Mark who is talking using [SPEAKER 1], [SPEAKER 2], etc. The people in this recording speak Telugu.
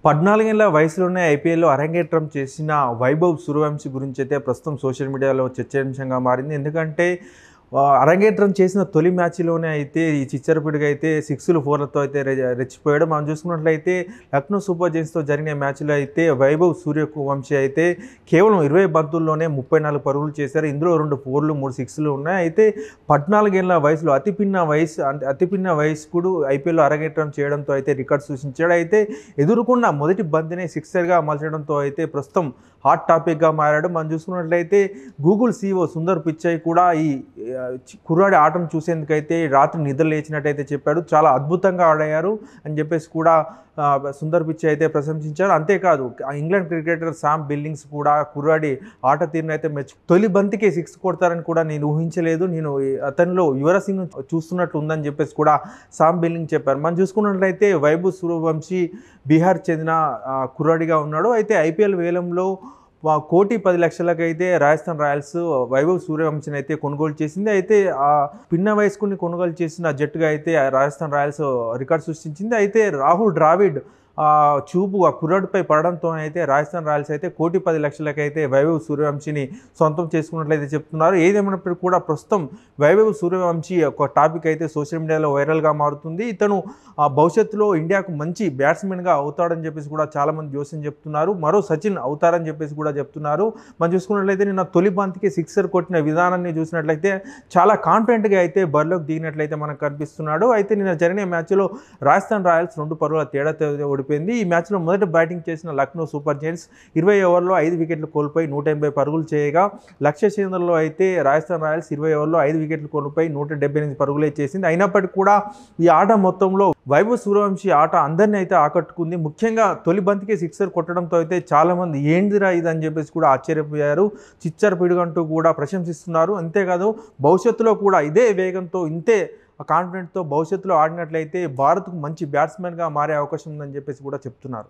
[SPEAKER 1] 14 ఏళ్ల వయసులోనే ఐపీఎల్‌లో అరంగేట్రం చేసిన వైభవ్ సూర్యవంశి గురించైతే ప్రస్తుతం సోషల్ మీడియాలో చర్చాంశంగా మారింది. ఎందుకంటే అరంగేట్రం చేసిన తొలి మ్యాచ్‌లోనే అయితే ఈ చిచ్చరపిడుగా అయితే 6లు, 4లతో అయితే రెచ్చిపోయాడు. మనం చూసుకున్నట్లయితే లక్నో సూపర్ జైంట్స్‌తో జరిగిన మ్యాచ్‌లో అయితే వైభవ్ సూర్యవంశి అయితే కేవలం 20 బంతుల్లోనే 34 పరుగులు చేశారు. ఇందులో 2 4లు, 3 6లు ఉన్నాయి. అయితే 14 ఏళ్ల వయసులో అతి పిన్న వయస్కుడు ఐపీఎల్‌లో అరంగేట్రం చేయడంతో అయితే రికార్డ్ సృష్టించాడు. అయితే ఎదుర్కొన్న మొదటి బంతినే సిక్సర్‌గా మలచడంతో అయితే ప్రస్తుతం హాట్ టాపిక్‌గా మారాడు. మనం చూసుకున్నట్లయితే గూగుల్ సీఈఓ సుందర్ పిచ్చై కూడా ఈ కుర్రాడి ఆటను చూసేందుకైతే రాత్రి నిద్ర లేచినట్టయితే చెప్పాడు. చాలా అద్భుతంగా ఆడారు అని చెప్పేసి కూడా సుందర్ పిచ్చై అయితే ప్రశంసించారు. అంతేకాదు ఇంగ్లాండ్ క్రికెటర్ సామ్ బిల్లింగ్స్ కూడా కుర్రాడి ఆట తీరునైతే తొలి బంతికే 6 కొడతారని కూడా నేను ఊహించలేదు. నేను అతనిలో యువరాజ్ సింగ్ చూస్తున్నట్లు ఉందని చెప్పేసి కూడా సామ్ బిల్లింగ్ చెప్పారు. మనం చూసుకున్నట్లయితే వైభవ్ సూర్యవంశి బీహార్ చెందిన కుర్రాడిగా ఉన్నాడు. అయితే ఐపీఎల్ వేలంలో 1,10,00,000 అయితే రాజస్థాన్ రాయల్స్ వైభవ్ సూర్యవంశిని అయితే కొనుగోలు చేసింది. అయితే పిన్న వయస్కుని కొనుగోలు చేసిన జట్టుగా అయితే రాజస్థాన్ రాయల్స్ రికార్డు సృష్టించింది. అయితే రాహుల్ ద్రావిడ్ చూపు ఆ కుర్రాడిపై పడడంతో అయితే రాజస్థాన్ రాయల్స్ అయితే 1,10,00,000 అయితే వైభవ్ సూర్యవంశిని సొంతం చేసుకున్నట్లయితే చెప్తున్నారు. ఏదేమైనప్పటికీ కూడా ప్రస్తుతం వైభవ్ సూర్యవంశి ఒక టాపిక్ అయితే సోషల్ మీడియాలో వైరల్గా మారుతుంది. ఇతను భవిష్యత్తులో ఇండియాకు మంచి బ్యాట్స్మెన్గా అవుతాడని చెప్పేసి కూడా చాలామంది జోస్యం చెప్తున్నారు. మరో సచిన్ అవుతారని చెప్పేసి కూడా చెప్తున్నారు. మనం చూసుకున్నట్లయితే నిన్న తొలి బంతికి సిక్సర్ కొట్టిన విధానాన్ని చూసినట్లయితే చాలా కాన్ఫిడెంట్గా అయితే బరిలోకి దిగినట్లయితే మనకు కనిపిస్తున్నాడు. అయితే నిన్న జరిగిన మ్యాచ్లో రాజస్థాన్ రాయల్స్ 2 పరుగుల తేడాతో ఓడిపోయింది. ఈ మ్యాచ్లో మొదట బ్యాటింగ్ చేసిన లక్నో సూపర్ జైంట్స్ 20 ఓవర్లో 5 వికెట్లు కోల్పోయి 180 పరుగులు చేయగా, లక్ష్య సేనలో అయితే రాజస్థాన్ రాయల్స్ 20 ఓవర్లో 5 వికెట్లు కోల్పోయి 178 పరుగులే చేసింది. అయినప్పటికీ కూడా ఈ ఆట మొత్తంలో వైభవ్ సూర్యవంశి ఆట అందరినీ అయితే ఆకట్టుకుంది. ముఖ్యంగా తొలి బంతికే సిక్సర్ కొట్టడంతో అయితే చాలామంది ఏందిరా ఇది అని చెప్పేసి కూడా ఆశ్చర్యపోయారు. చిచ్చర పిడుగంటూ కూడా ప్రశంసిస్తున్నారు. అంతేకాదు భవిష్యత్తులో కూడా ఇదే వేగంతో ఇంతే కాన్ఫిడెంట్తో భవిష్యత్తులో ఆడినట్లయితే భారత్కు మంచి బ్యాట్స్మెన్గా మారే అవకాశం ఉందని చెప్పేసి కూడా చెప్తున్నారు.